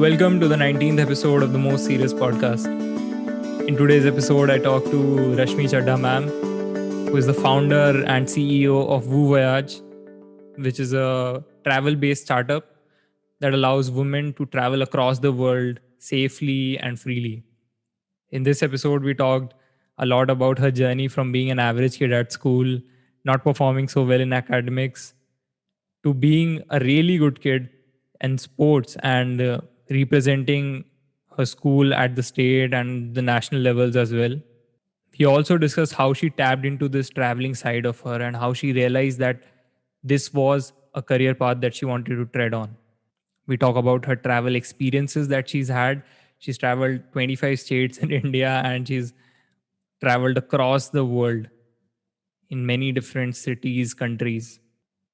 Welcome to the 19th episode of the Most Serious Podcast. In today's episode, I talk to Rashmi Chadha ma'am, who is the founder and CEO of Woo Voyage, which is a travel-based startup that allows women to travel across the world safely and freely. In this episode, we talked a lot about her journey from being an average kid at school, not performing so well in academics, to being a really good kid in sports and representing her school at the state and the national levels as well. We also discussed how she tapped into this traveling side of her and how she realized that this was a career path that she wanted to tread on. We talk about her travel experiences that she's had. She's traveled 25 states in India and she's traveled across the world in many different cities, countries.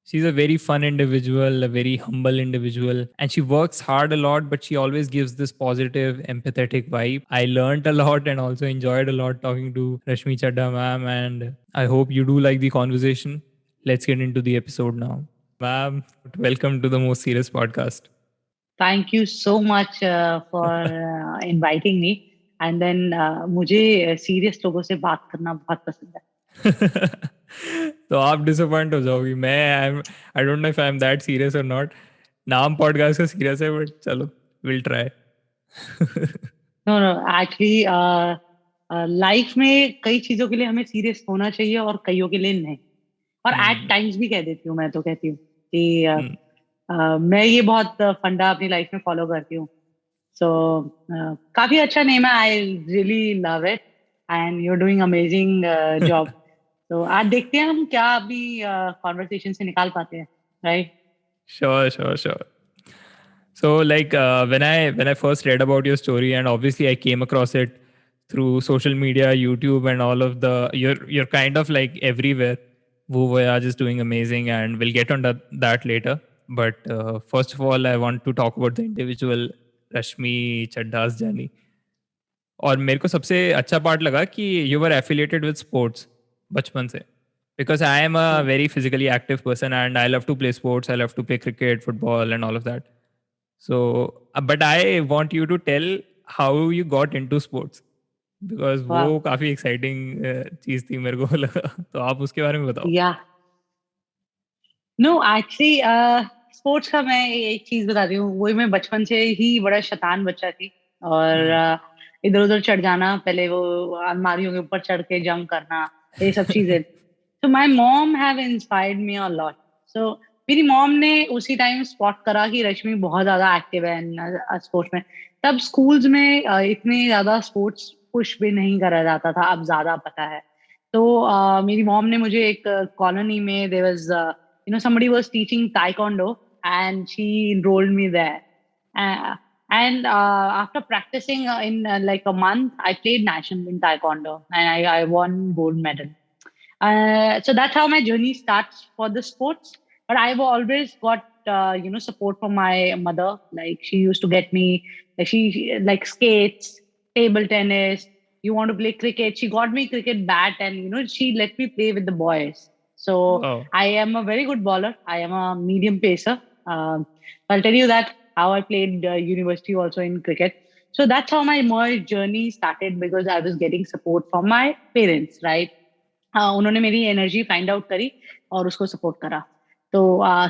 She's a very fun individual, a very humble individual, and she works hard a lot, but she always gives this positive, empathetic vibe. I learned a lot and also enjoyed a lot talking to Rashmi Chadha ma'am, and I hope you do like the conversation. Let's get into the episode now. Ma'am, welcome to the Most Serious Podcast. Thank you so much for inviting me. And then मुझे serious लोगों से बात करना बहुत पसंद है. तो आप डिसअपॉइंट हो जाओगी. मैं I don't know if I am that serious और नॉट. नाम पॉडकास्ट का सीरियस है, बट चलो will try. No, actually life में कई चीजों के लिए हमें सीरियस होना चाहिए और कईयों के लिए नहीं. और एट टाइम्स भी कह देती हूँ, मैं तो कहती हूँ कि मैं ये बहुत फंडा अपनी लाइफ में फॉलो करती हूँ. सो काफी अच्छा नेम है. I really love it and you are doing amazing job. तो आज देखते हैं हम क्या अभी कॉन्वर्सेशन से निकाल पाते हैं, right? Sure. So, like when I first read about your story, and obviously I came across it through social media, YouTube, and all of the you're kind of like everywhere. Woo Voyage is doing amazing, and we'll get on that later. But first of all, I want to talk about the individual Rashmi Chadda's journey. और मेरे को सबसे अच्छा part लगा कि you were affiliated with sports बचपन से. Because I am a very physically active person and I love to play sports. I love to play cricket, football, and all of that. So, but I want you to tell how you got into sports. Because वो काफी exciting चीज थी मेरे को लगा. तो आप उसके बारे में बताओ. या नो एक्चुअली स्पोर्ट्स का मैं एक चीज बताती हूँ. वही मैं बचपन से ही बड़ा शैतान बच्चा थी. और इधर उधर चढ़ जाना, पहले वो अलमारियों के ऊपर चढ़ के जंप करना, ये सब चीजें. So my mom have inspired me a lot. So मेरी मॉम ने उसी टाइम स्पॉट करा कि रश्मि बहुत ज्यादा एक्टिव है स्पोर्ट्स में. तब स्कूल्स में इतने ज्यादा स्पोर्ट्स पुश भी नहीं करा जाता था, अब ज्यादा पता है. तो मेरी मॉम ने मुझे एक कॉलोनी में there was somebody was teaching taekwondo and she enrolled me there. And after practicing in like a month, I played national in taekwondo and I won gold medal. So that's how my journey starts for the sports. But I've always got support from my mother. Like she used to get me, like she like skates, table tennis. You want to play cricket? She got me cricket bat, and she let me play with the boys. So I am a very good bowler. I am a medium pacer. I'll tell you that how I played university also in cricket. So that's how my journey started, because I was getting support from my parents, right? उन्होंने मेरी energy find out करी और उसको support करा. तो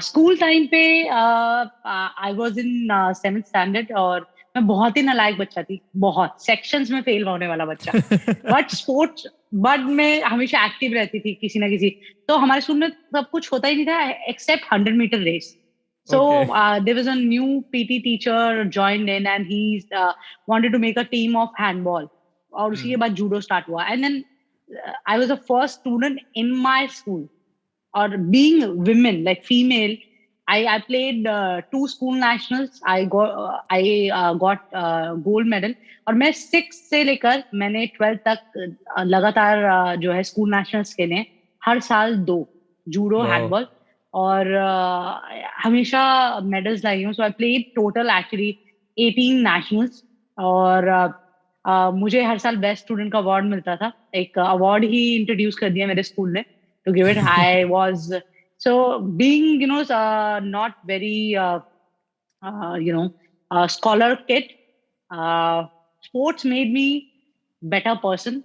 school time पे I was in 7th standard और मैं बहुत ही नालायक बच्चा थी. बहुत सेक्शंस में फेल होने वाला बच्चा. बट मैं हमेशा एक्टिव रहती थी किसी ना किसी. तो हमारे स्कूल में सब कुछ होता ही नहीं था except 100 metre race. So there was a new PT teacher joined in and he wanted to make a team of handball. और उसी के बाद judo start हुआ. And then I was the first student in my school. Or being women, like female, I played 2 school nationals. I got gold medal. और मैं 6 से लेकर मैंने 12 तक लगातार जो है स्कूल नेशनल्स के लिए हर साल 2 जूडो, हैंडबॉल और हमेशा मेडल्स लाई हूँ. So I played total actually 18 nationals. और मुझे हर साल बेस्ट स्टूडेंट का अवार्ड मिलता था. एक अवार्ड ही इंट्रोड्यूस कर दिया मेरे स्कूल ने to give it. I was so being not very scholar kid. Sports made me better person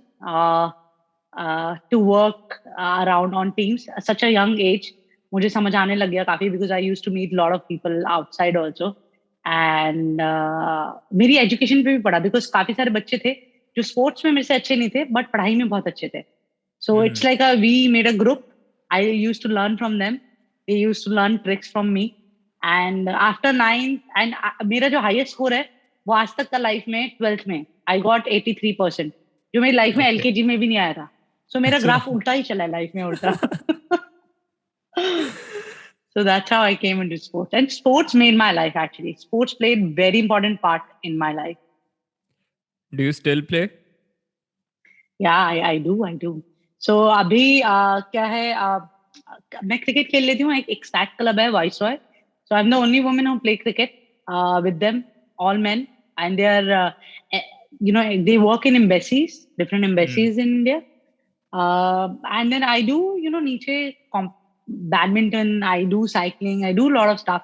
to work around on teams at such a young age. मुझे समझ आने लग गया काफी because I used to meet a lot of people outside also. And मेरी education पे भी पढ़ा because काफी सारे बच्चे थे जो स्पोर्ट्स में मेरे से अच्छे नहीं थे बट पढ़ाई में बहुत अच्छे थे. So it's like we made a group. I used to learn from them. They used to learn tricks from me. And after ninth, and मेरा जो highest score है वो आज तक का लाइफ में 12th में I got 83%, जो मेरी लाइफ में Okay. LKG में भी नहीं आया था. So मेरा अच्छा. ग्राफ उल्टा ही चला है लाइफ में उल्टा. So that's how I came into sports. And sports made my life actually. Sports played very important part in my life. Do you still play? Yeah, I do. So अभी क्या है मैं cricket खेल लेती हूँ. एक स्टैट क्लब है viceroy. So I'm the only woman who play cricket with them, all men, and they are they work in embassies, different embassies in India. And then I do नीचे badminton, I do cycling, I do a lot of stuff.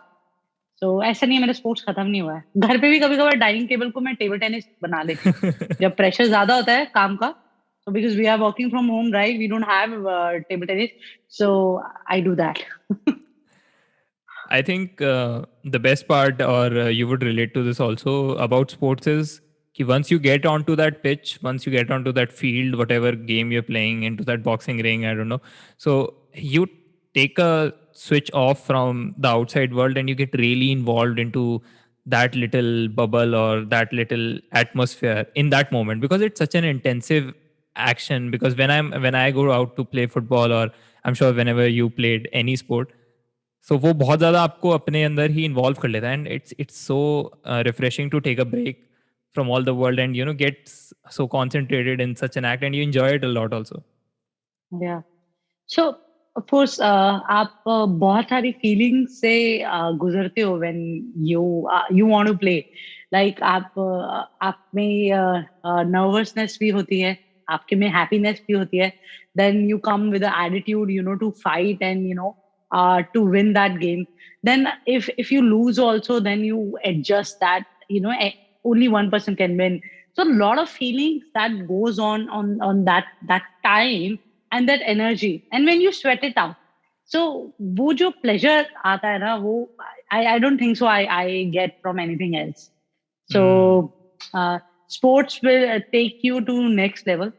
So ऐसा नहीं है मेरा sports खत्म नहीं हुआ है. घर पे भी कभी कभार डाइनिंग टेबल को मैं टेबल टेनिस बना लेती हूँ जब प्रेशर ज्यादा होता है काम का. So because we are working from home, right? We don't have table tennis, so I do that. I think the best part, or you would relate to this also about sports, is कि once you get onto that pitch, once you get onto that field, whatever game you're playing, into that boxing ring, I don't know. So you take a switch off from the outside world and you get really involved into that little bubble or that little atmosphere in that moment, because it's such an intensive action. Because when I go out to play football, or I'm sure whenever you played any sport, सो वो बहुत ज़्यादा आपको अपने अंदर ही involve कर लेता है. And it's so refreshing to take a break from all the world and get so concentrated in such an act and you enjoy it a lot also. Yeah. So of course आप बहुत सारी feelings से गुजरते हो when you want to play. Like आप में nervousness भी होती है, आपके में हैप्पीनेस भी होती है. Then you come with the attitude, to fight and to win that game. Then if you lose also, then you adjust that. Only one person can win. So a lot of feelings that goes on that time and that energy. And when you sweat it out, so वो जो pleasure आता है ना, वो I don't think so I get from anything else. So sports will take you to next level.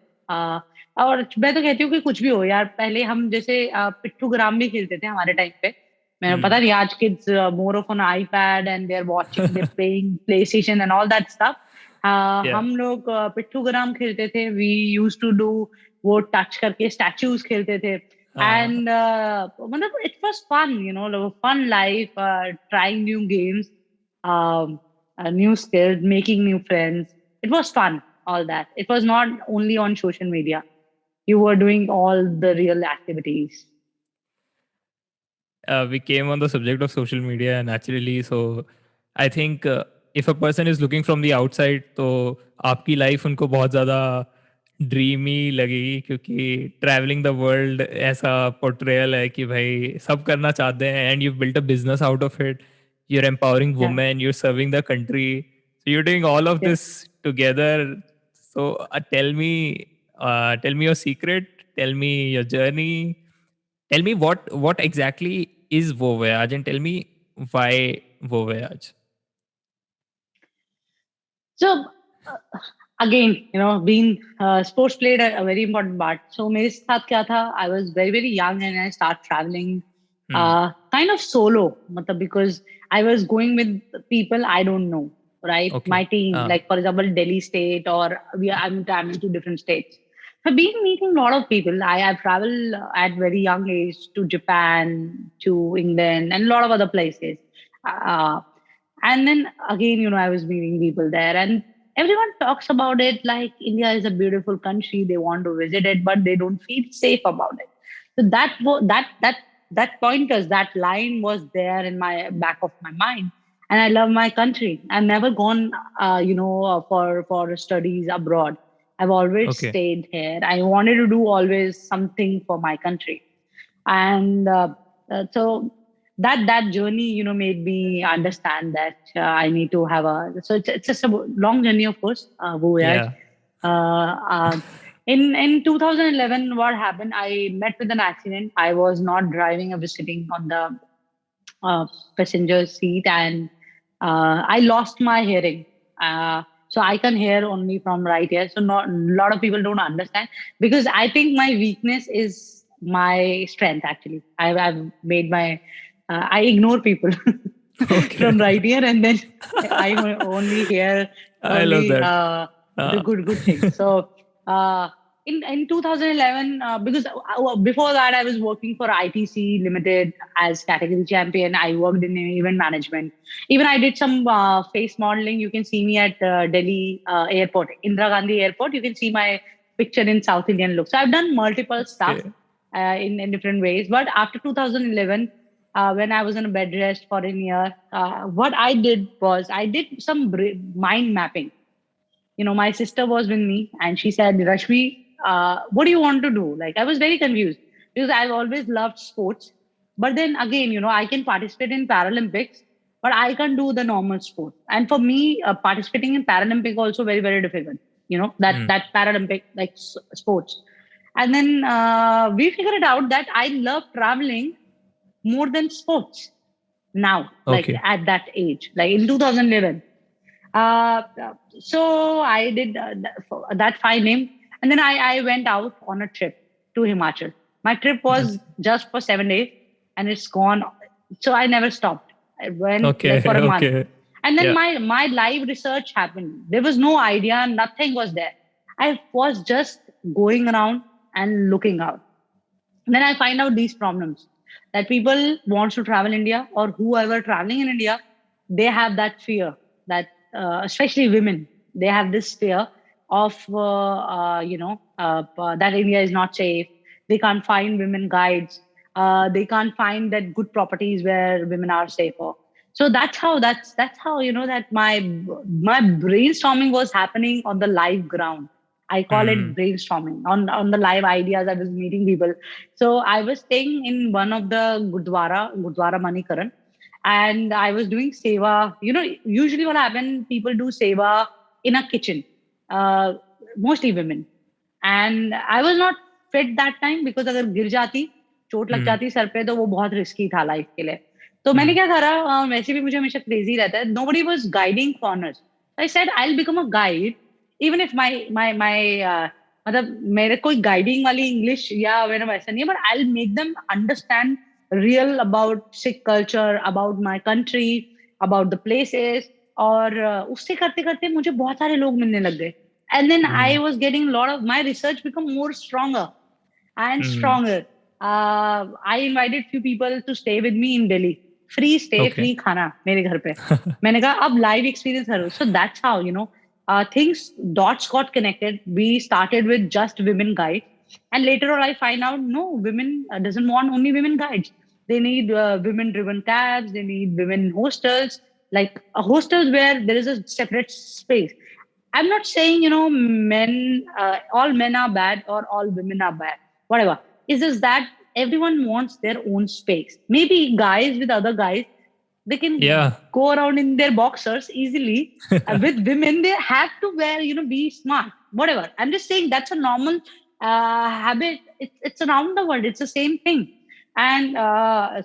और मैं तो कहती हूँ कि कुछ भी हो यार, पहले हम जैसे पिट्ठू ग्राम भी खेलते थे हमारे टाइम पे. मैंने पता नहीं आज kids more off on iPad and they are watching, they playing PlayStation and all that stuff. हम लोग पिट्ठू ग्राम खेलते थे. वी यूज्ड टू डू वो टच करके स्टैचूज खेलते थे. एंड मतलब it was fun, fun life, trying new games, new skills, making new friends. It was fun, all that. It was not only on social media. You were doing all the real activities. We came on the subject of social media naturally. So I think if a person is looking from the outside, तो आपकी life उनको बहुत ज़्यादा dreamy लगेगी, क्योंकि travelling the world ऐसा portrayal है कि भाई सब करना चाहते हैं. And you built a business out of it. You're empowering Yeah. women, you're serving the country. So you're doing all of Yeah. this together. So tell me your secret. Tell me your journey. Tell me what exactly is Wo Voyage, and tell me why Wo Voyage. So again, being sports played a very important part. So मेरे साथ क्या था? I was very very young and I started traveling kind of solo, मतलब because I was going with people I don't know, right? Okay. My team, like for example Delhi state, or I'm traveling to different states. So I've been meeting a lot of people. I have traveled at very young age to Japan, to England, and a lot of other places. And then again, I was meeting people there, and everyone talks about it like India is a beautiful country. They want to visit it, but they don't feel safe about it. So that pointers, that line was there in my back of my mind. And I love my country. I've never gone, for studies abroad. I've always Okay. stayed here. I wanted to do always something for my country. And so that journey, made me understand that I need to have it's just a long journey, of course, voyage. Yeah. Uh, in 2011, what happened? I met with an accident. I was not driving. I was sitting on the passenger seat, and I lost my hearing. So I can hear only from right ear. So not a lot of people don't understand, because I think my weakness is my strength. Actually, I've made my I ignore people Okay. from right ear, and then I only hear I love only that. the Uh, good things. So uh, in 2011, because before that I was working for ITC Limited as category champion. I worked in event management. Even I did some face modeling. You can see me at Delhi airport, Indira Gandhi airport. You can see my picture in South Indian look. So I've done multiple stuff okay. in different ways. But after 2011, when I was on a bed rest for a year, what I did was I did some mind mapping. My sister was with me, and she said, Rashmi, what do you want to do? Like, I was very confused, because I've always loved sports. But then again, I can participate in Paralympics, but I can't do the normal sport. And for me, participating in Paralympic also very, very difficult. Hmm. That Paralympic like sports. And then we figured it out that I love traveling more than sports now, like Okay. at that age, like in 2011. Uh, so I did that fine name, and then I went out on a trip to Himachal. My trip was just for 7 days, and it's gone. So I never stopped. I went Okay. like for a month, Okay. and then Yeah. my live research happened. There was no idea, nothing was there. I was just going around and looking out. Then I find out these problems, that people want to travel India, or whoever traveling in India, they have that fear, that especially women, they have this fear of that India is not safe. They can't find women guides. They can't find that good properties where women are safer. So that's how that my brainstorming was happening on the live ground. I call it Hmm. brainstorming on the live ideas. I was meeting people. So I was staying in one of the Gurdwara Manikaran, and I was doing seva. Usually what happens, people do seva in a kitchen, uh, mostly women. And I was not fit that time, because अगर गिर जाती, चोट लग Hmm. जाती sir पे, तो वो बहुत रिस्की था लाइफ के लिए. तो मैंने Hmm. क्या करा, वैसे भी मुझे हमेशा क्रेजी रहता है. Nobody was guiding foreigners. I said I'll become a guide, even if my मतलब मेरे कोई गाइडिंग वाली इंग्लिश या मेरा वैसा नहीं है, but I make them understand real about Sikh culture, about my country, about the places. और उससे करते करते मुझे बहुत सारे लोग मिलने लग गए. And then I Hmm. was getting a lot of my research become more stronger and Hmm. stronger. I invited few people to stay with me in Delhi. Free stay, Okay. free खाना मेरे घर पे. मैंने कहा अब live experience करो. So that's how things dots got connected. We started with just women guides, and later on I find out no, women doesn't want only women guides. They need women driven cabs. They need women hostels, like a hostels where there is a separate space. I'm not saying, all men are bad or all women are bad, whatever. It's just that everyone wants their own space. Maybe guys with other guys, they can Yeah. go around in their boxers easily. With women, they have to wear, be smart, whatever. I'm just saying that's a normal habit. It's around the world. It's the same thing. And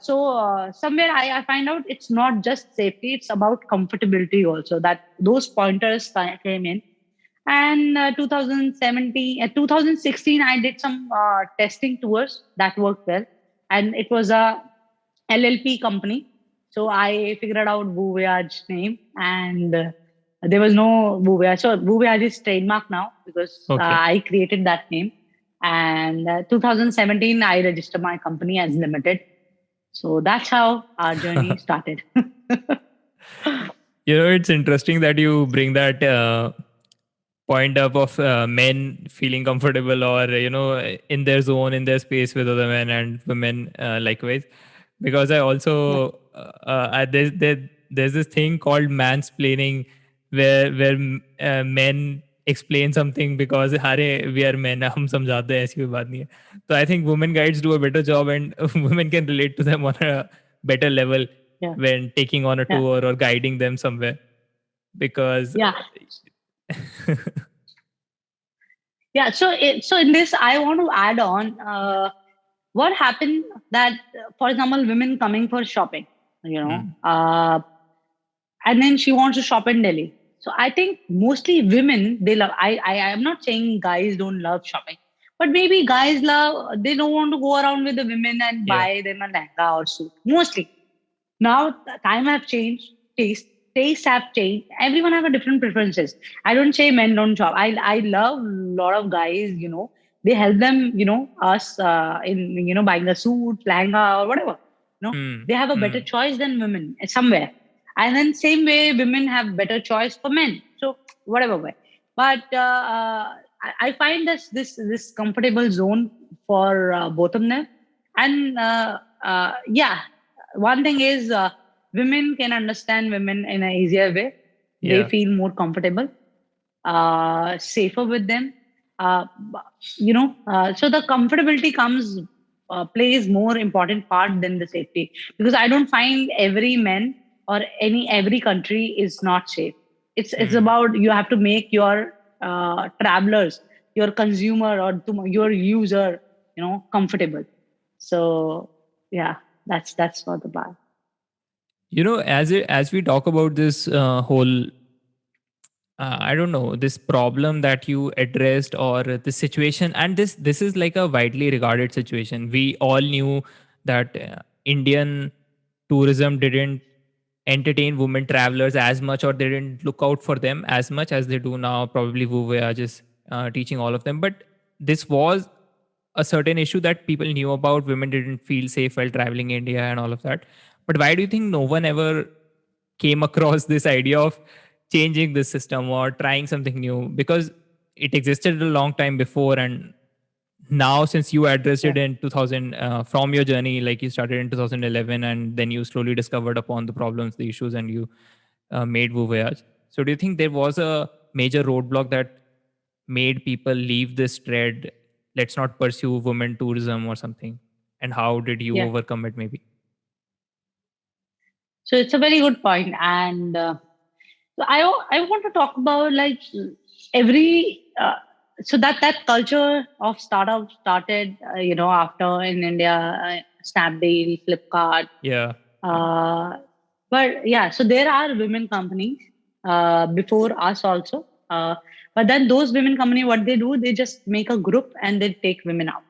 somewhere I find out it's not just safety, it's about comfortability also, that those pointers came in. And 2016, I did some testing tours that worked well. And it was a LLP company. So I figured out Voyage name, and there was no Voyage. So Voyage is trademark now, because Okay. I created that name. And 2017, I registered my company as limited. So that's how our journey started. It's interesting that you bring that point up of men feeling comfortable, or in their zone, in their space with other men, and women likewise. Because I Yeah. also there's this thing called mansplaining, where men explain something because अरे we are men, हम समझाते हैं, ऐसी कोई बात नहीं है. So I think women guides do a better job, and women can relate to them on a better level Yeah. when taking on a Yeah. tour or guiding them somewhere, because Yeah. Yeah. So in this, I want to add on what happened that, for example, women coming for shopping, Mm, and then she wants to shop in Delhi. So I think mostly women, they love. I am not saying guys don't love shopping, but maybe guys love. They don't want to go around with the women and yeah. buy them a lehenga or suit. Mostly now, time have changed. Tastes have changed. Everyone have a different preferences. I don't say men don't shop. I love a lot of guys. They help them. Us in buying a suit, lehenga or whatever. Mm, They have a better mm, choice than women somewhere. And then same way, women have better choice for men. So whatever way, but I find this comfortable zone for both of them. And yeah, one thing is women can understand women in an easier way. They yeah. feel more comfortable, safer with them. Uh, so the comfortability comes plays more important part than the safety, because I don't find every man or every country is not safe. It's Mm. about, you have to make your travelers, your consumer, or your user, comfortable. So yeah, that's for the bar. As we talk about this whole, I don't know, this problem that you addressed, or this situation, and this is like a widely regarded situation. We all knew that Indian tourism didn't entertain women travelers as much, or they didn't look out for them as much as they do now. Probably Wu Voyage is teaching all of them, but this was a certain issue that people knew about. Women didn't feel safe while traveling India and all of that. But why do you think no one ever came across this idea of changing this system or trying something new? Because it existed a long time before, and now since you addressed Yeah. it in 2000, from your journey, like you started in 2011, and then you slowly discovered upon the problems, the issues, and you made Wu Voyage. So do you think there was a major roadblock that made people leave this dread, let's not pursue women tourism or something? And how did you Yeah. overcome it, maybe? So it's a very good point. And so I want to talk about like every so that culture of startup started after in India, Snapdeal, Flipkart, Yeah. uh, but yeah, so there are women companies before us also, but then those women company, what they do, they just make a group and they take women out.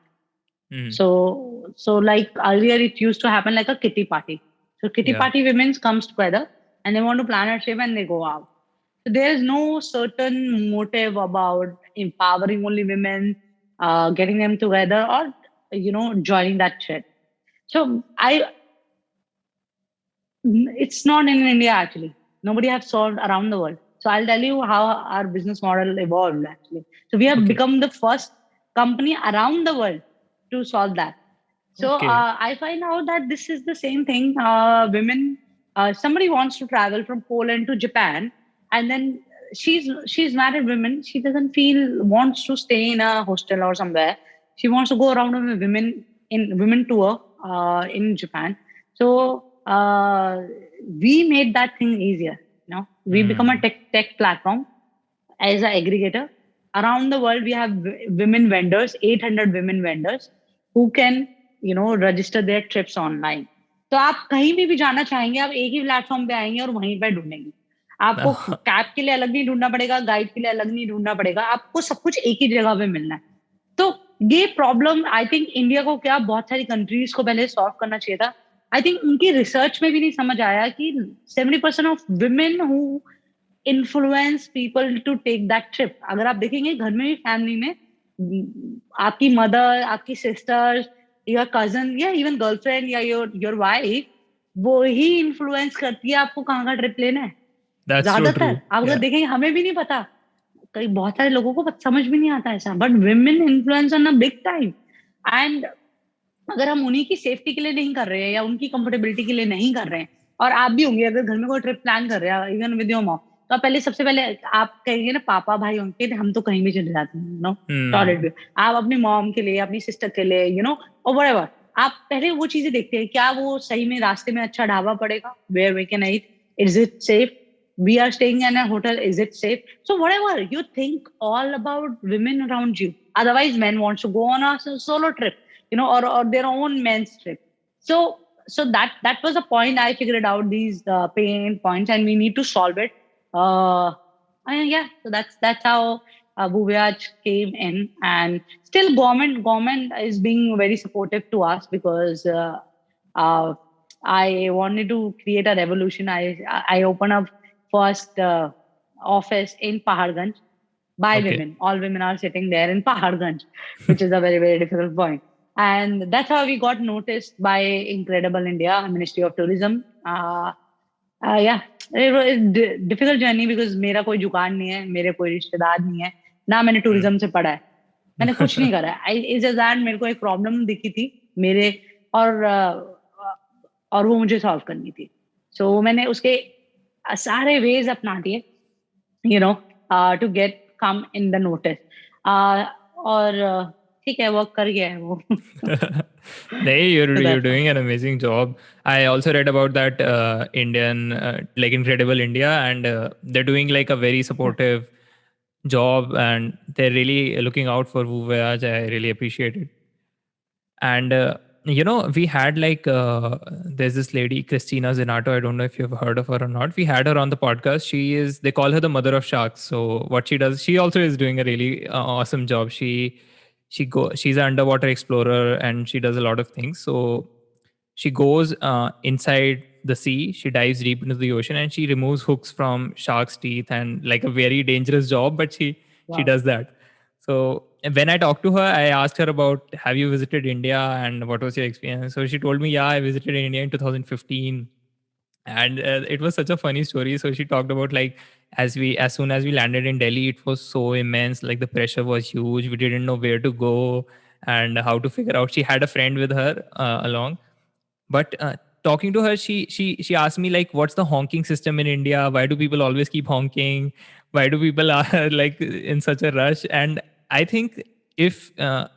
Mm. So like earlier, it used to happen like a kitty party. So kitty Yeah. party women comes together and they want to plan a trip and they go out. So there is no certain motive about empowering only women, getting them together, or joining that trip. So it's not in India actually. Nobody has solved around the world. So I'll tell you how our business model evolved actually. So we have Okay. become the first company around the world to solve that. So Okay. I find out that this is the same thing. Women, somebody wants to travel from Poland to Japan, and then she's married woman. She doesn't feel wants to stay in a hostel or somewhere. She wants to go around with women in women tour in Japan. So we made that thing easier. We become a Mm. tech platform as an aggregator. Around the world, we have women vendors, 800 women vendors who can, register their trips online. तो आप कहीं भी जाना चाहेंगे, आप एक ही platform पे आएंगे और वहीं पे ढूंढेंगे. आपको कैब के लिए अलग नहीं ढूंढना पड़ेगा, गाइड के लिए अलग नहीं ढूंढना पड़ेगा, आपको सब कुछ एक ही जगह पे मिलना है. तो ये प्रॉब्लम आई थिंक इंडिया को, क्या बहुत सारी कंट्रीज को पहले सॉल्व करना चाहिए था. आई थिंक उनकी रिसर्च में भी नहीं समझ आया कि 70% of women who influence people to take that trip. अगर आप देखेंगे घर में भी, फैमिली में, आपकी मदर, आपकी सिस्टर्स, योर कजन, या इवन गर्लफ्रेंड या योर वाइफ, वो ही इन्फ्लुएंस करती है आपको कहाँ का ट्रिप लेना है. That's so ज्यादातर true. आप अगर Yeah. देखेंगे, हमें भी नहीं पता, कई बहुत सारे लोगों को समझ भी नहीं आता ऐसा, but women influence on a big time. And अगर हम उन्हीं की सेफ्टी के लिए नहीं कर रहे हैं या उनकी कंफर्टेबिलिटी के लिए नहीं कर रहे हैं, और आप भी होंगे अगर घर में कोई ट्रिप प्लान कर रहे हैं इवन विद योर मॉम, तो आप पहले, सबसे पहले आप कहेंगे ना, पापा भाई होंगे, हम तो कहीं भी चले जाते हैं, Hmm. टॉयलेट भी. आप अपनी मॉम के लिए, अपनी सिस्टर के लिए, और व्हाटएवर, आप पहले वो चीजें देखते हैं, क्या वो सही में रास्ते में अच्छा ढाबा पड़ेगा where we can eat, is it safe, we are staying in a hotel, is it safe? So whatever you think all about women around you, otherwise men wants to go on a solo trip, or their own men's trip. So that was the point. I figured out these pain points and we need to solve it. And yeah, so that's how Bhuvyaj came in, and still government is being very supportive to us because uh, I wanted to create a revolution. I opened up first office in Paharganj by Okay. women. All women are sitting there in Paharganj, which is a very, very difficult point. And that's how we got noticed by Incredible India, Ministry of Tourism. Yeah, it was a difficult journey because मेरा कोई जुकान नहीं है, मेरे कोई रिश्तेदार नहीं है, ना मैंने Hmm. टूरिज्म से पढ़ा है, मैंने कुछ नहीं करा है। इज दैट मेरे को एक प्रॉब्लम दिखी थी मेरे, और और वो मुझे सॉल्व करनी थी। सो मैंने उसके सारे वेज अपना दिए, to get come in the notice. और ठीक है, वर्क कर गया है वो। Nee, you're So you're that's doing an amazing job. I also read about that Indian like Incredible India, and they're doing like a very yeah, supportive job, and they're really looking out for Wu Voyage. I really appreciate it. And we had like there's this lady Christina Zinato. I don't know if you've heard of her or not. We had her on the podcast. They call her the mother of sharks. So what she does, she also is doing a really awesome job. She's an underwater explorer, and she does a lot of things. So she goes inside the sea, she dives deep into the ocean, and she removes hooks from sharks teeth, and like a very dangerous job, but she wow. does that. So when I talked to her, I asked her about, have you visited India and what was your experience? So she told me, yeah, I visited India in 2015, and it was such a funny story. So she talked about like, as soon as we landed in Delhi, it was so immense, like the pressure was huge, we didn't know where to go and how to figure out. She had a friend with her along, but talking to her, she asked me like, what's the honking system in India? Why do people always keep honking? Why do people are like in such a rush? And I think if uh,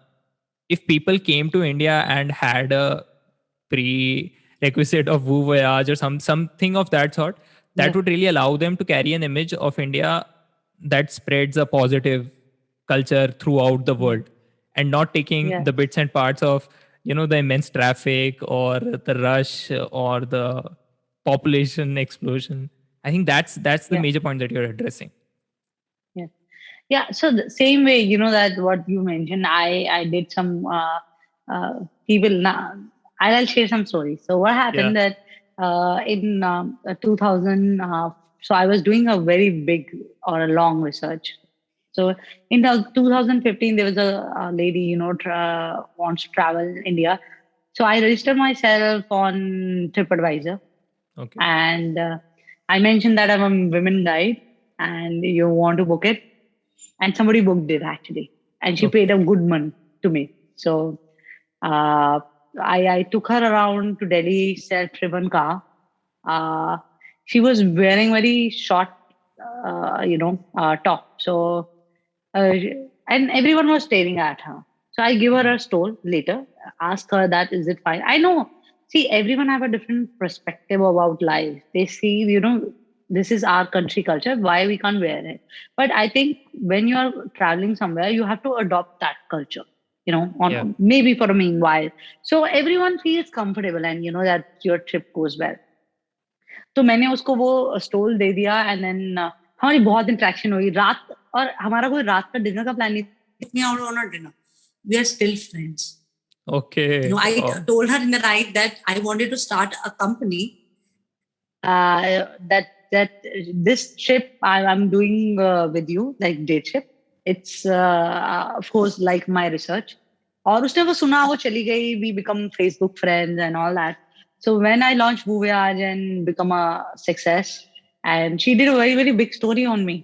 if people came to India and had a prerequisite of Wu Voyage or something of that sort, that Yeah, would really allow them to carry an image of India that spreads a positive culture throughout the yeah, world, and not taking yeah, the bits and parts of the immense traffic or the rush or the population explosion. I think that's the yeah, major point that you're addressing. yeah. Yeah, so the same way, that what you mentioned, I did some people. I'll share some stories. So what Yeah. happened that in 2000, so I was doing a very big or a long research. So in 2015, there was a lady, wants to travel India. So I registered myself on TripAdvisor, Okay. and I mentioned that I'm a women guide and you want to book it, and somebody booked it actually, and she paid Okay. a good money to me. So uh, I took her around to Delhi, self-driven car. Uh, she was wearing very short, top. So uh, and everyone was staring at her. So I give her Hmm. a stole later, ask her that is it fine. I know. See, everyone have a different perspective about life. They see, this is our country culture. Why we can't wear it? But I think when you are traveling somewhere, you have to adopt that culture. Yeah. On maybe for a meanwhile, so everyone feels comfortable, and that your trip goes well. तो मैंने उसको वो stall दे दिया, and then हमारी बहुत interaction हुई रात, और हमारा कोई रात का डिनर का प्लान नहीं था। Out on a dinner, we are still friends. Okay. I Oh. told her in the night that I wanted to start a company, that this trip I'm doing with you, like day trip, it's of course like my research. और उसने वो सुना, वो चली गई, we become Facebook friends and all that. So when I launched Voyage and become a success, and she did a very very big story on me,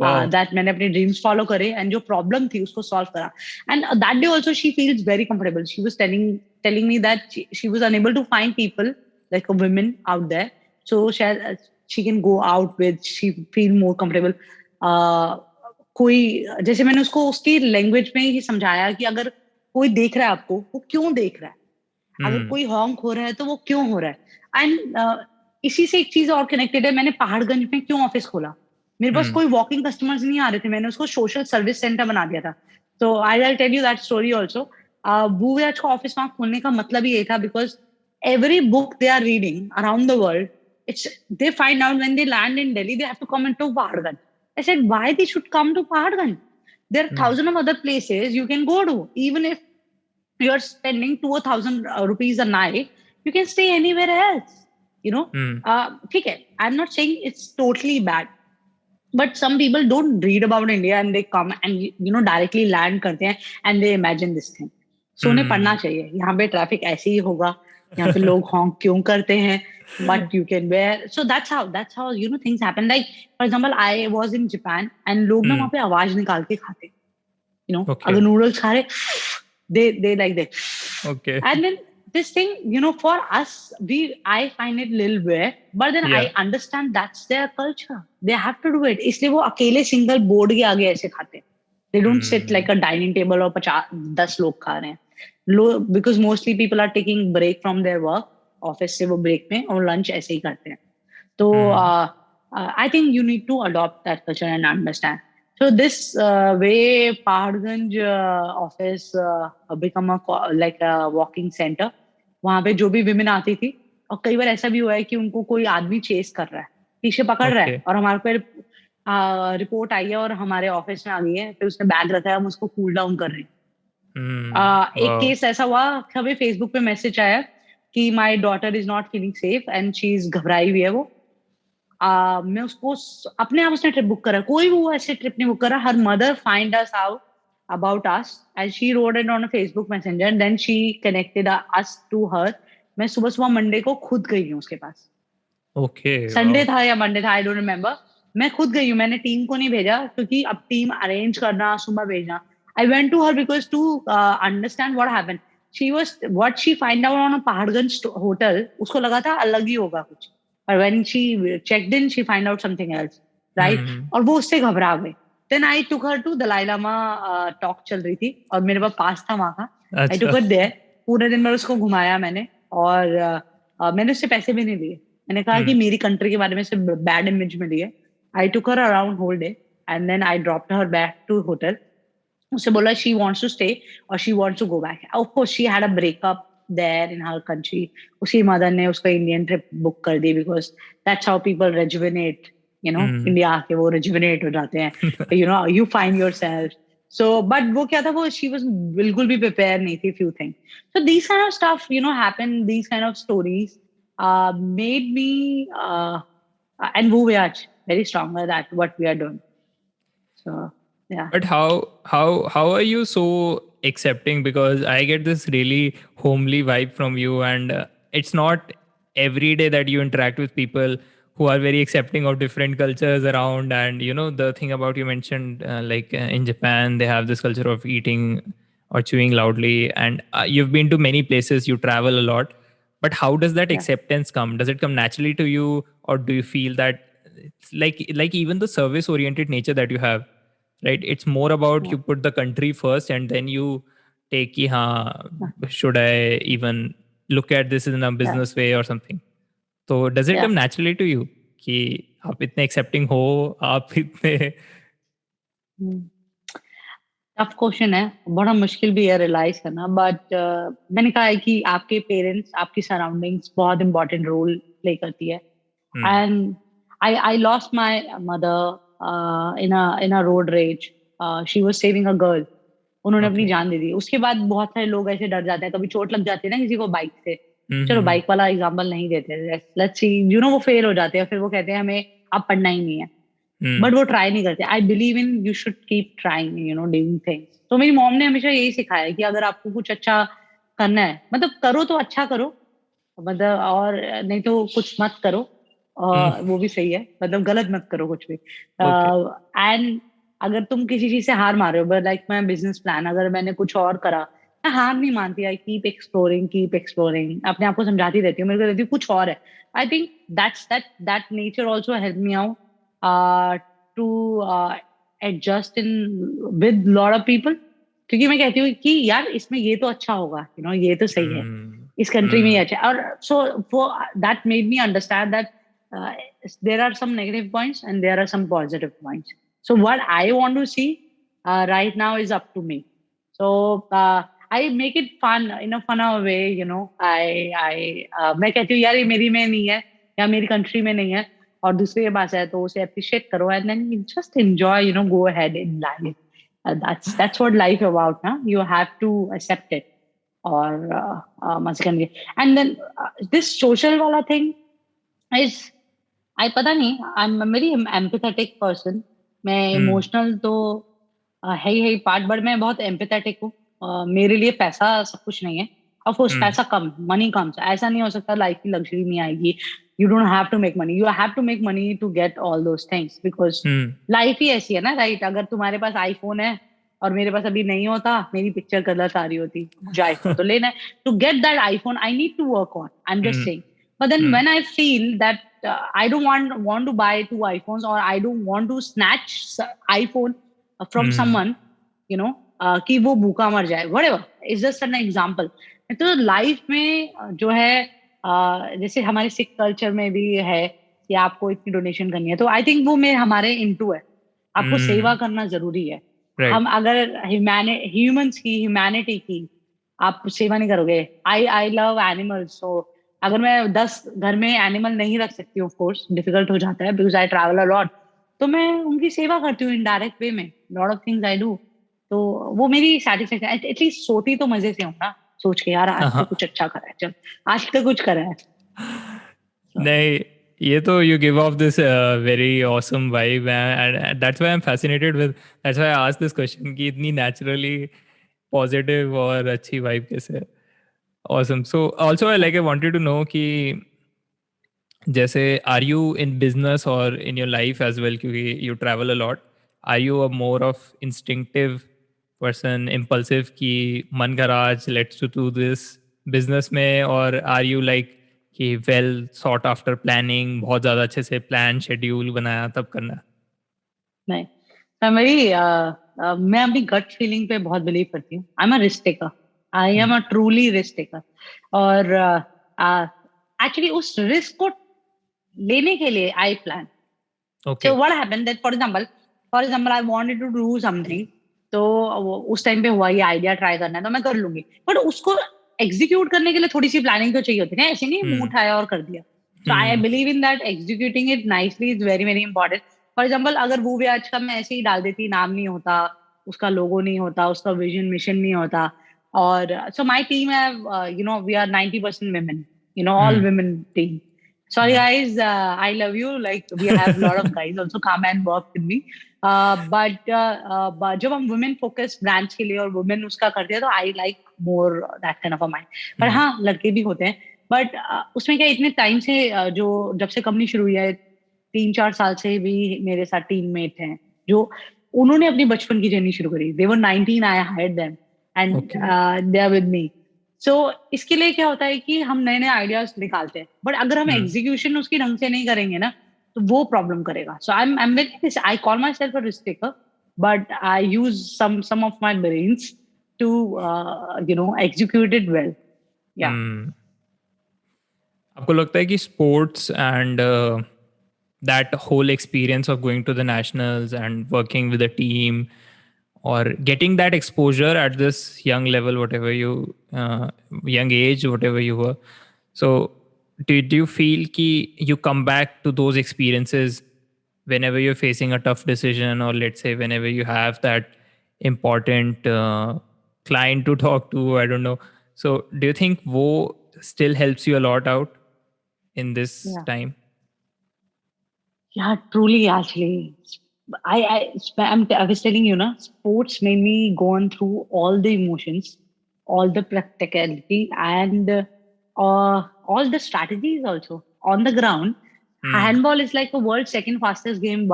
Wow. that मैंने अपने dreams follow करे, and जो problem थी उसको solve करा. And that day also she feels very comfortable. She was telling me that she was unable to find people like a women out there, so she can go out with, she feel more comfortable. कोई, जैसे मैंने उसको उसकी language में ही समझाया कि अगर कोई देख रहा है आपको, वो क्यों देख रहा है, अगर कोई हॉन्क हो रहा है तो वो क्यों हो रहा है. एंड इसी से एक चीज और कनेक्टेड है. मैंने पहाड़गंज में क्यों ऑफिस खोला? मेरे पास कोई वॉकिंग कस्टमर्स नहीं आ रहे थे. मैंने उसको सोशल सर्विस सेंटर बना दिया था. तो I will tell you that story also. वूवयाज का ऑफिस वहां खोलने का मतलब ही ये था, because every book they are reading around the world, it's they find out when they land in Delhi, they have to come into Paharganj. I said, why they should come to Paharganj? There are thousands of other places you can go to. Even if you are spending 2,000 rupees a night, you can stay anywhere else. You know, ठीक है. I'm not saying it's totally bad, but some people don't read about India and they come and directly land करते हैं and they imagine this thing. So उन्हें पढ़ना चाहिए. यहाँ पे traffic ऐसे ही होगा. यहाँ पे लोग हॉन्क क्यों करते हैं? But you can wear. So that's how things happen. Like for example, I was in Japan and लोग ना वहाँ पे आवाज निकाल के खाते. Okay. अगर नूडल्स खा रहे, they like that. Okay. And then this thing, for us, I find it little weird, but then I understand that's their culture. They have to do it. इसलिए वो अकेले सिंगल बोर्ड के आगे ऐसे खाते. They don't sit like a dining table और 10 लोग खा रहे हैं. Because mostly people are taking break from their work, office से वो break में, और lunch ऐसे ही करते हैं. तो I think you need to adopt that culture and understand. So this way Paharganj office become like a walking center. वहाँ पे जो भी women आती थी, और कई बार ऐसा भी हुआ है कि उनको कोई आदमी chase कर रहा है, पीछे पकड़ रहा है, और हमारे पे रिपोर्ट आई है और हमारे ऑफिस में आ गई है, फिर उसने बैग रखा है, हम उसको कूल डाउन कर रहे हैं. एक केस ऐसा हुआ, कभी फेसबुक पे मैसेज आया कि my daughter is not feeling safe and she is घबराई हुई है वो. मैं उसको अपने आप उसने ट्रिप बुक करा. कोई वो ऐसे ट्रिप नहीं बुक करा. Her mother find us out about us and she wrote it on a Facebook Messenger. Then she connected us to her. मैं सुबह सुबह मंडे को खुद गई हूँ उसके पास. ओके. संडे था या मंडे था, आई डोंट रिमेम्बर. मैं खुद गई हूँ. मैंने टीम को नहीं भेजा, क्योंकि अब टीम अरेंज करना, सुबह भेजना. I went to her because to understand what happened. What she find out on a Paharganj hotel, उसको लगा था अलग ही होगा कुछ. But when she checked in, she find out something else, right? और वो उससे घबरा गई. Then I took her to Dalai Lama talk चल रही थी, और मेरे पास था वहाँ का. I took her there. पूरे दिन भर उसको घुमाया मैंने, और मैंने उससे पैसे भी नहीं लिए. मैंने कहा कि मेरी कंट्री के बारे में सिर्फ बैड इमेज में लिए. I took her around whole day and then I dropped her back to hotel. उससे बोला she wants to stay or she wants to go back. Of course, she had a breakup there in her country. उसकी mother ने उसका Indian trip book कर दी, because that's how people rejuvenate. India आके वो rejuvenate हो जाते हैं. You find yourself. So, but वो क्या था, वो she was बिल्कुल भी prepare नहीं थी few things. So these kind of stuff, happen. These kind of stories made me and Vuvayaj very stronger at what we are doing. So. Yeah. But how are you so accepting? Because I get this really homely vibe from you, and it's not every day that you interact with people who are very accepting of different cultures around. And the thing about you mentioned, in Japan, they have this culture of eating or chewing loudly, and you've been to many places, you travel a lot. But how does that acceptance come? Does it come naturally to you, or do you feel that it's like even the service oriented nature that you have? Right, it's more about you put the country first and then you take ki, should I even look at this in a business way or something? So does it come naturally to you कि आप इतने accepting हो, आप इतने? Tough question है, बड़ा मुश्किल भी है रियलाइज करना. बट मैंने कहा है कि आपके पेरेंट्स, आपकी सराउंडिंग्स बहुत इंपॉर्टेंट रोल प्ले करती है. And I lost my mother in a road rage. She was saving a girl. उन्होंने अपनी जान दे दी. उसके बाद बहुत सारे लोग ऐसे डर जाते हैं, कभी चोट लग जाती है ना किसी को बाइक से. चलो बाइक वाला एग्जांपल नहीं देते, लेट्स सी, वो फेल हो जाते हैं, फिर वो कहते हैं हमें अब पढ़ना ही नहीं है. बट वो ट्राई नहीं करते. आई believe in you should keep trying, doing things. तो मेरी मॉम ने हमेशा यही सिखाया है कि अगर आपको कुछ अच्छा करना है, मतलब करो तो अच्छा करो, मतलब, और नहीं तो कुछ मत करो. वो भी सही है, मतलब गलत मत करो कुछ भी. एंड अगर तुम किसी चीज से हार मान रहे हो, लाइक माय बिजनेस प्लान, अगर मैंने कुछ और करा, मैं हार नहीं मानती. आई कीप एक्सप्लोरिंग, अपने आप को समझाती रहती हूँ, मेरे को रहती हूँ कुछ और है. I think that nature also help me out to adjust in with lot of people. क्योंकि मैं कहती हूँ कि यार इसमें ये तो अच्छा होगा, ये तो सही है. इस कंट्री में ही अच्छा है। और so that made me understand that there are some negative points and there are some positive points. So what I want to see right now is up to me. So I make it fun in a fun way, you know. मैं कहती हूँ यार ये मेरी में नहीं है या मेरी कंट्री में नहीं है और दूसरे के पास है तो उसे अप्रिशिएट करो and then you just enjoy, you know, go ahead in life. That's what life about, ना? You have to accept it और मजे करने and then this social वाला thing is आई पता नहीं आई एम वेरी एम्पैथेटिक पर्सन मैं emotional तो है ही पार्ट बट मैं बहुत एम्पैथेटिक हूँ मेरे लिए पैसा सब कुछ नहीं है ऑफ कोर्स पैसा कम मनी कम ऐसा नहीं हो सकता लाइफ की लग्जरी नहीं आएगी you don't have to make money you have to make money to get all those things because life ही ऐसी है ना राइट अगर तुम्हारे पास आईफोन है और मेरे पास अभी नहीं होता मेरी पिक्चर कलर सारी होती मुझे आईफोन तो लेना है to get that iPhone I need to work on I am just saying but then when I feel that I don't want to buy 2 iPhones or I don't want to snatch iPhone from someone, you know, कि वो भूखा मर जाए, whatever. It's just an example. तो life में जो है जैसे हमारे सिख कल्चर में भी है कि आपको इतनी डोनेशन करनी है तो आई थिंक वो में हमारे इनटू है आपको सेवा करना जरूरी है हम अगर ह्यूमंस की ह्यूमैनिटी की आप सेवा नहीं करोगे आई लव एनिमल्स सो अगर मैं 10 घर में एनिमल नहीं रख सकती हूँ ऑफ कोर्स डिफिकल्ट हो जाता है because I travel a lot तो मैं उनकी सेवा करती हूँ इनडायरेक्ट वे में lot of things I do तो वो मेरी सेटिस्फेक्शन एटलीस्ट सोती तो मजे से हूँ ना सोच के यार आज तो कुछ अच्छा करा है चल आज तो कुछ करा है नहीं ये तो you give off this very awesome vibe and that's why I'm fascinated with that's why I asked this question कि इतनी naturally positive और अच्छी vibe कैसे है awesome so also I wanted to know कि जैसे are you in business or in your life as well क्योंकि you travel a lot are you a more of instinctive person impulsive कि मन कर आज let's do this business में और are you like कि well sought after planning बहुत ज़्यादा अच्छे से plan schedule बनाया तब करना नहीं मैं मेरी मैं अपनी गट फीलिंग पे बहुत बिलीव करती हूँ I am a risk taker I am a truly risk taker और एक्चुअली उस रिस्क को लेने के लिए I plan so what happened that for example I wanted to do something तो उस टाइम पे हुआ ये आइडिया ट्राई करना है तो मैं कर लूंगी बट उसको एग्जीक्यूट करने के लिए थोड़ी सी प्लानिंग तो चाहिए होती है ना ऐसे नहीं मुंह उठाया और कर दिया so I believe in that executing it nicely is very very important for example अगर वो आज का मैं ऐसे ही डाल देती नाम नहीं होता उसका लोगो नहीं होता उसका विजन मिशन नहीं होता और so my team you know we are 90% women you know all women team sorry guys I love you like we have a lot of guys also come and work with me but जब हम women focused brands के लिए और women उसका करते हैं तो I like more that kind of a mind पर हाँ लड़के भी होते हैं बट उसमें क्या इतने टाइम से जो जब से कंपनी शुरू हुई है 3-4 साल से भी मेरे साथ टीममेट हैं जो उन्होंने अपनी बचपन की जर्नी शुरू करी they were 19 I hired them and they are with me so इसके लिए क्या होता है कि हम नए नए आइडियाज निकालते हैं बट अगर हम एग्जीक्यूशन उसकी ढंग से नहीं करेंगे ना तो वो प्रॉब्लम करेगा so I am very I call myself a risk taker but I use some of my brains to you know execute it well या आपको लगता है कि sports and that whole experience of going to the nationals and working with a team or getting that exposure at this young level whatever you young age whatever you were so did you feel ki you come back to those experiences whenever you're facing a tough decision or let's say whenever you have that important client to talk to I don't know so do you think wo still helps you a lot out in this time Yeah, truly, actually. I was telling you, na, sports made me go on through all the emotions, all the practicality, and all the strategies also on the ground. Handball is like the world's second fastest game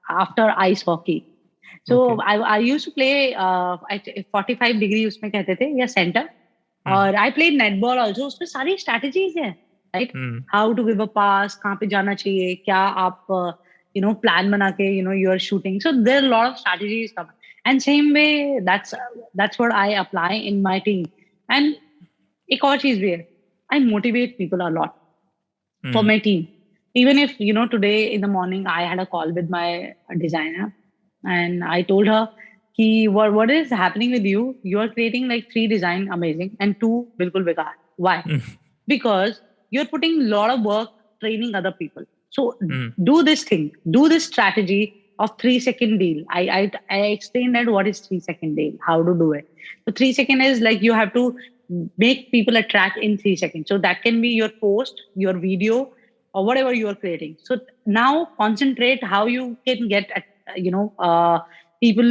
after ice hockey. So I used to play at 45 degree उसमें कहते थे या center और I played netball also उसमें सारी strategies है right how to give a pass कहाँ पे जाना चाहिए क्या आप you know plan बना के you know you're shooting so there are a lot of strategies and same way that's what I apply in my team and एक और चीज भी है I motivate people a lot for Mm. my team. Even if, today in the morning I had a call with my designer and I told her, what is happening with you? You are creating like 3 design amazing and 2 bilkul bekar. Why? Mm. Because you're putting a lot of work training other people. So Mm. do this thing, do this strategy of 3-second deal. I explained that what is 3-second deal, how to do it. So 3 second is like you have to make people attract in 3 seconds. So that can be your post, your video, or whatever you are creating. So now concentrate how you can get, people,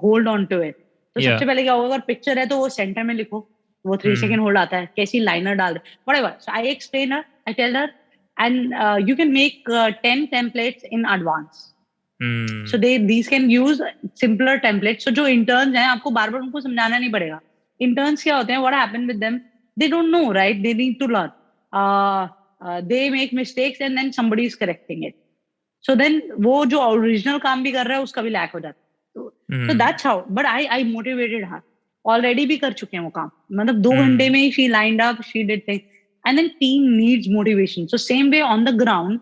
hold on to it. तो Yeah. सबसे पहले क्या होगा, अगर picture है तो वो centre में लिखो, वो 3 सेकंड होल्ड आता है, कैसी लाइनर डाल दे, whatever. So I explain her, I tell her, and you can make 10 templates in advance. So Mm. these can use simpler templates. So जो interns हैं, आपको बार बार उनको समझाना नहीं पड़ेगा. Interns क्या होते हैं, what happened with them? They don't know, right? They need to learn. They make mistakes and then somebody is correcting it. So then वो जो original काम भी कर रहा है उसका भी lack हो जाता है. So Mm. that's how. But I motivated her. Already भी कर चुके हैं वो काम. मतलब 2 घंटे Mm. में ही she lined up, she did things. And then team needs motivation. So same way on the ground,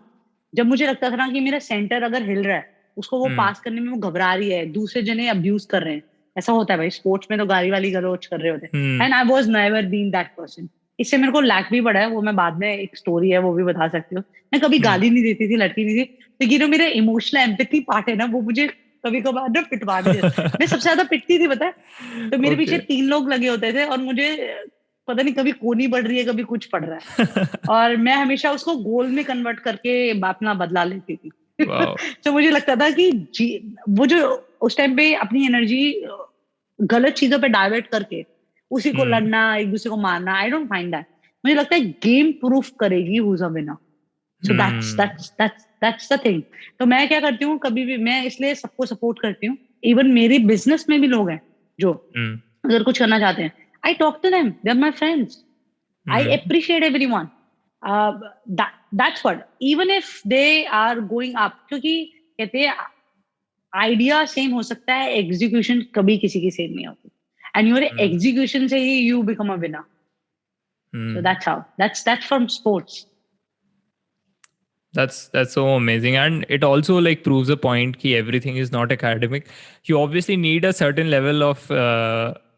जब मुझे लगता था ना कि मेरा सेंटर अगर हिल रहा है, उसको वो Mm. पास करने में वो घबरा रही है, दूसरे जने अब्यूज कर रहे हैं, ऐसा होता है भाई, स्पोर्ट्स में तो गाली वाली गलोच कर रहे होते हैं. Mm. And I was never been that person. इससे मेरे को लैक भी पड़ा है, वो मैं बाद में एक स्टोरी है वो भी बता सकती हूँ. मैं कभी Mm. गाली नहीं देती थी, लड़की नहीं थी, लेकिन मेरा इमोशनल एम्पैथी पार्ट है ना, वो मुझे कभी कभार ना पिटवा भी देता. मैं सबसे ज्यादा पिटती थी, पता है. तो मेरे पीछे Okay. 3 लोग लगे होते थे और मुझे पता नहीं कभी कोनी बढ़ रही है, कभी कुछ पड़ रहा है, और मैं हमेशा उसको गोल में कन्वर्ट करके अपना बदला लेती थी. Wow. तो मुझे लगता था कि वो जो उस टाइम पे अपनी एनर्जी गलत चीजों पे डाइवर्ट करके उसी को Mm. लड़ना, एक दूसरे को मारना, आई डोंट फाइंड दैट. मुझे लगता है गेम प्रूफ करेगी who is a winner. So that's Mm. That's that's that's the thing. तो मैं क्या करती हूँ, कभी भी मैं इसलिए सबको सपोर्ट करती हूँ. इवन मेरे बिजनेस में भी लोग हैं जो Mm. अगर कुछ करना चाहते हैं, I talk to them, they are my friends. I Mm. appreciate everyone. That's what. Even if they are going up, क्योंकि कहते हैं आइडिया सेम हो सकता है, एग्जीक्यूशन कभी किसी की सेम नहीं होती. And your Mm. एग्जीक्यूशन से ही you become a winner. So Mm. that's how. That's from sports. That's so amazing, and it also like proves a point कि everything is not academic. You obviously need a certain level of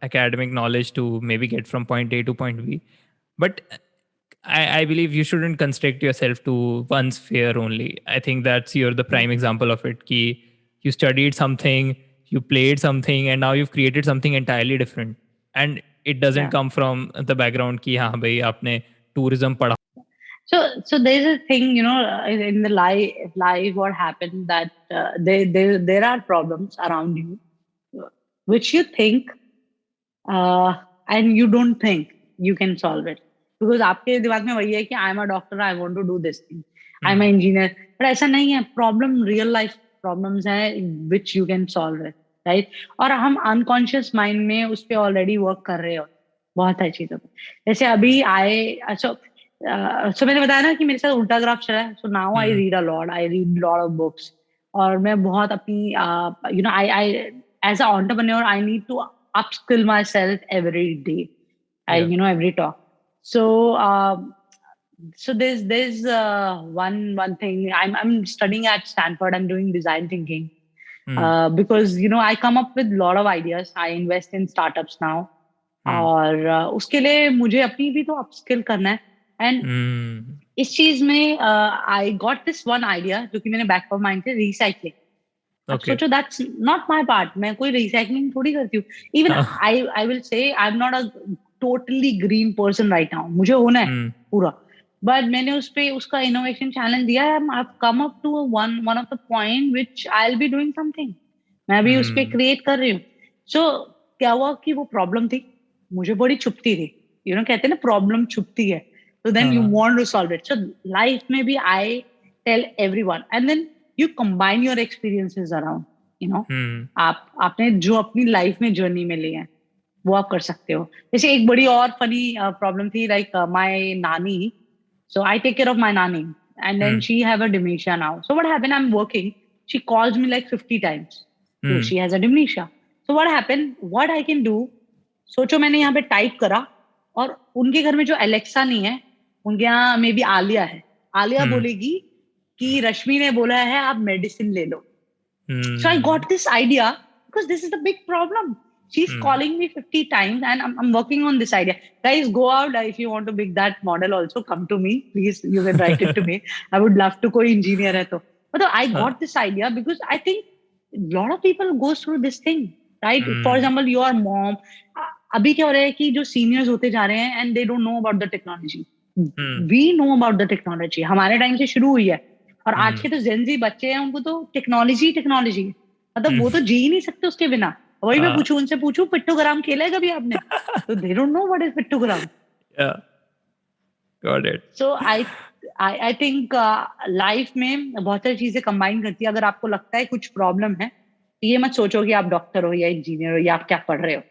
academic knowledge to maybe get from point A to point B, but I believe you shouldn't constrict yourself to one sphere only. I think that's you're the prime example of it. Ki you studied something, you played something, and now you've created something entirely different. And it doesn't Yeah. come from the background कि हाँ भाई आपने tourism पढ़ा. So there's a thing, in the life, what happened that there are problems around you, which you think, and you don't think you can solve it, because आपके दिमाग में वही है कि I'm a doctor, I want to do this thing, I'm an engineer. But ऐसा नहीं है. Problem real life problems हैं which you can solve it, right? और हम unconscious mind में उस पे already work कर रहे हो बहुत सारी चीजों पे. जैसे अभी सो मैंने बताया ना कि मेरे साथ उल्टा ग्राफ चला है. So now I read a lot, I read lot of books. और मैं बहुत अपनी I as an entrepreneur I need to upskill myself every day. Yeah. Every talk. So so there's one thing. I'm studying at Stanford. I'm doing design thinking. Because I come up with a lot of ideas. I invest in startups now. और उसके लिए मुझे अपनी भी तो upskill करना है. And इस चीज में I got this one idea जो कि मैंने बैक ऑफ माइंड से, रिसाइकलिंग. अब सोचो दैट्स नॉट माय पार्ट. मैं कोई रिसाइकलिंग थोड़ी करती हूँ. Even I will say I am not a totally green person right now. मुझे होना है पूरा. बट मैंने उस पे उसका इनोवेशन चैलेंज दिया है. I come up to one of the point which I will be doing something. मैं अभी उस पे क्रिएट कर रही हूँ. सो क्या हुआ कि वो प्रॉब्लम थी, मुझे बड़ी छुपती थी. कहते हैं ना, प्रॉब्लम छुपती है. So then you want to solve it. So life maybe I tell everyone, and then you combine your experiences around. आपने जो अपनी लाइफ में जर्नी में लिए हैं वो आप कर सकते हो. जैसे एक बड़ी और फनी प्रॉब्लम थी, लाइक माय नानी. So I take care of my nanny, and then she have a dementia now. So what happened? I'm working. She calls me like 50 times. So she has a dementia. So what happened? What I can do? सोचो मैंने यहाँ पे type करा और उनके घर में जो एलेक्सा नहीं है, उनके यहाँ मे बी आलिया है. आलिया बोलेगी कि रश्मि ने बोला है आप मेडिसिन ले लो. So I got this idea because this is the big problem. She's calling me 50 times and I'm working on this idea. Guys, go out. If you want to make that model also, come to me. Please, you can write it to me. I would love to koi engineer hai to. But I got this idea because I think a lot of people go through this thing, right? For example, your mom. अभी क्या हो रहा है कि जो seniors होते जा रहे हैं and they don't know about the technology. We know about the technology. हमारे टाइम से शुरू हुई है. और आज के तो जेनजी बच्चे हैं उनको तो टेक्नोलॉजी मतलब वो तो जी ही नहीं सकते उसके बिना. वही मैं उनसे पूछूं पिट्टोग्राम खेला है कभी आपने? तो they don't know what is pictogram. Got it. So I think life में बहुत सारी चीजें कंबाइन करती है. अगर आपको लगता है कुछ प्रॉब्लम है, ये मत सोचो कि आप डॉक्टर हो या इंजीनियर हो या आप क्या पढ़ रहे हो.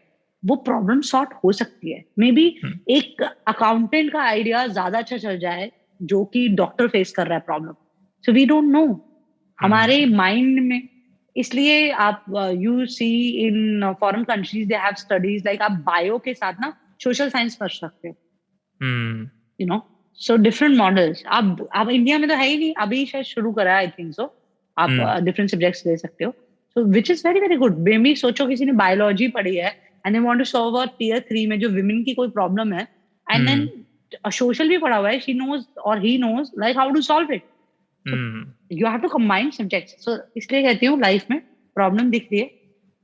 वो प्रॉब्लम सॉर्ट हो सकती है. मे बी एक अकाउंटेंट का आइडिया ज्यादा अच्छा चल जाए जो कि डॉक्टर फेस कर रहा है problem. So we don't know. हमारे माइंड में इसलिए आप you see in foreign countries they have studies like आप बायो के साथ ना सोशल साइंस पढ़ सकते हो. You know, so different models. आप इंडिया में तो है ही नहीं, अभी शायद शुरू करा है आई थिंक सो. आप डिफरेंट सब्जेक्ट्स ले सकते हो. So which is very very good. Baby सोचो किसी ने बायोलॉजी पढ़ी है and they want to solve a tier 3 में जो विमेन की कोई प्रॉब्लम है एंड देन सोशल भी पढ़ा हुआ है. शी नोज और he knows like how to solve it. You have to combine subjects. So इसलिए कहती हूँ लाइफ में प्रॉब्लम दिख रही है,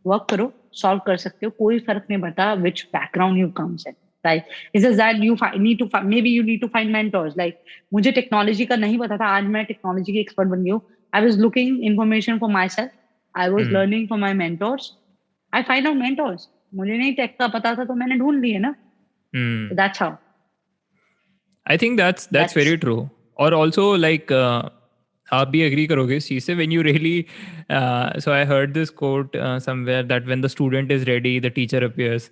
वर्क करो, सॉल्व कर सकते हो. कोई फर्क नहीं पड़ता which background you comes in. Right, is that you need to maybe you need to find mentors. Like मुझे टेक्नोलॉजी का नहीं पता था, आज मैं टेक्नोलॉजी की एक्सपर्ट बन गई हूँ. I was looking information for my self, I was learning for my mentors. I find out mentors. मुझे नहीं टेक का पता था तो मैंने ढूंढ लिए ना. That's how. I think that's very true. और also like आप भी agree करोगे इस चीज से. When you really so I heard this quote somewhere that when the student is ready, the teacher appears.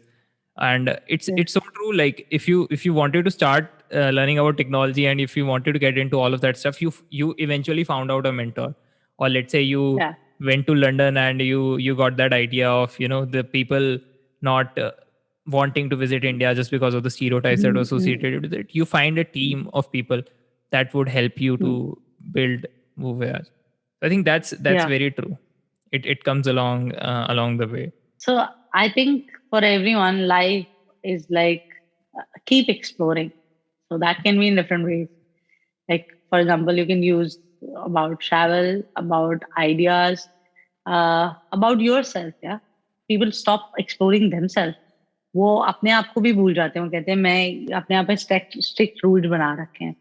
And it's so true. Like if you wanted to start learning about technology and if you wanted to get into all of that stuff, you eventually found out a mentor. Or let's say you went to London and you got that idea of the people not wanting to visit India just because of the stereotypes that are associated with it. You find a team of people that would help you to build Voyage. I think that's very true. It comes along the way. So I think for everyone, life is like keep exploring. So that can be in different ways. Like for example, you can use about travel, about ideas, about yourself. Yeah, people stop exploring themselves. वो अपने आप को भी भूल जाते हैं. वो कहते हैं मैं अपने आप पे स्ट्रिक्ट रूल बना रखे हैं.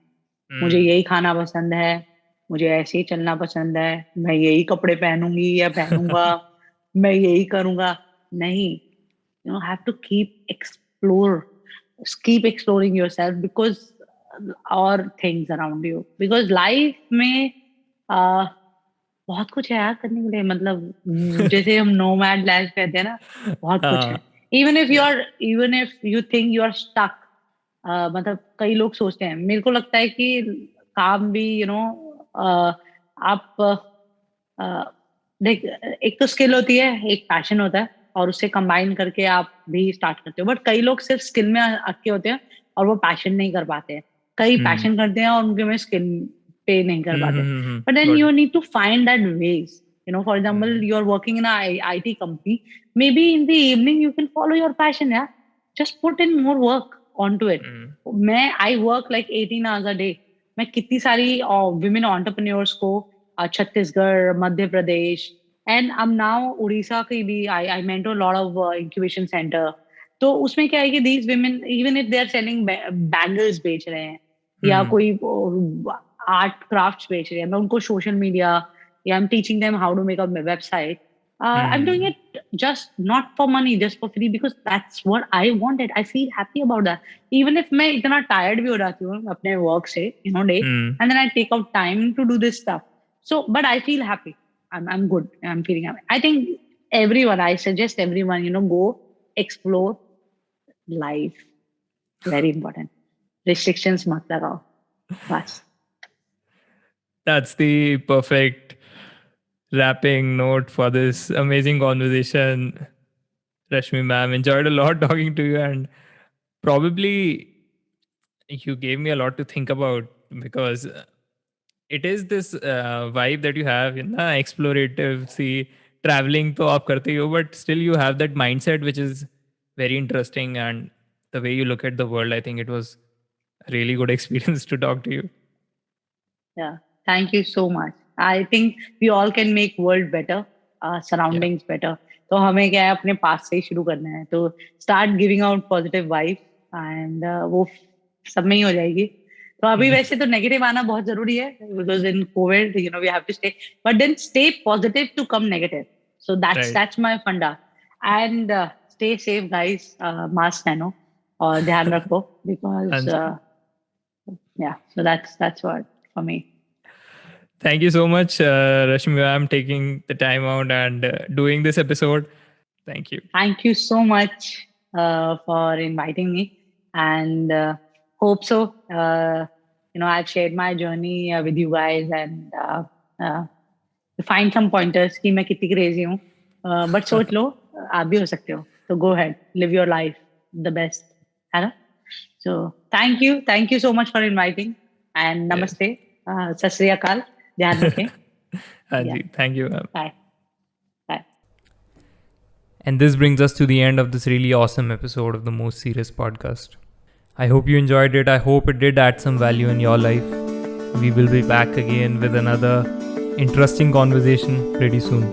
मुझे यही खाना पसंद है, मुझे ऐसे ही चलना पसंद है, मैं यही कपड़े पहनूंगी या पहनूंगा, मैं यही करूंगा. नहीं, you have to keep exploring yourself because और things around you. Because life में बहुत कुछ है यार करने के लिए. मतलब जैसे हम nomad life कहते हैं ना, बहुत कुछ है. even if you think you are stuck, मतलब कई लोग सोचते हैं, मेरे को लगता है कि काम भी आप देख, एक तो स्किल होती है, एक पैशन होता है और उससे कंबाइन करके आप भी स्टार्ट करते हो. बट कई लोग सिर्फ स्किल में अटके होते हैं और वो पैशन नहीं कर पाते हैं. कई पैशन करते हैं और उनके में स्किल पे नहीं कर पाते. But then you need to find that ways. For example, you are working in a IT company. Maybe in the evening you can follow your passion. Yeah, just put in more work onto it. I work like 18 hours a day. मैं कितनी सारी women entrepreneurs को Chhattisgarh, Madhya Pradesh and I'm now Orissa की भी I mentor a lot of incubation center. तो उसमें क्या है कि these women even if they are selling bangles बेच रहे हैं या कोई art crafts बेच रहे हैं, मैं उनको social media, I'm teaching them how to make a website. I'm doing it just not for money, just for free because that's what I wanted. I feel happy about that. Even if मैं इतना tired भी हो जाती हूँ अपने work से, day, and then I take out time to do this stuff. So, but I feel happy. I'm good. I'm feeling happy. I think I suggest everyone, go explore life. Very important. Restrictions मत लगाओ. बस. That's the perfect wrapping note for this amazing conversation. Rashmi ma'am, enjoyed a lot talking to you and probably you gave me a lot to think about, because it is this vibe that you have in the explorative, see, traveling to aap karte hi ho, but still you have that mindset which is very interesting, and the way you look at the world, I think it was a really good experience to talk to you. Yeah. Thank you so much. I think we all can make world better, Yeah. surroundings better. तो हमें क्या है अपने पास से ही शुरू करना है. तो start giving out positive vibes and वो सब में ही हो जाएगी. तो अभी वैसे तो नेगेटिव आना बहुत जरूरी है because in COVID we have to stay, but then stay positive to come negative. So Right. that's my funda. And stay safe guys. Mask पहनो और ध्यान रखो because Hanji. yeah. So that's what for me. Thank you so much, Rashmi ma'am, taking the time out and doing this episode. Thank you. Thank you so much for inviting me, and hope so. I've shared my journey with you guys and find some pointers कि मैं कितनी crazy हूँ. But सोच लो आप भी हो सकते हो. So go ahead, live your life the best, है ना? So thank you so much for inviting and namaste. सत श्री अकाल. ध्यान रखें. Hanji, thank you, ma'am. Bye. Bye. And this brings us to the end of this really awesome episode of the Most Serious Podcast. I hope you enjoyed it. I hope it did add some value in your life. We will be back again with another interesting conversation pretty soon.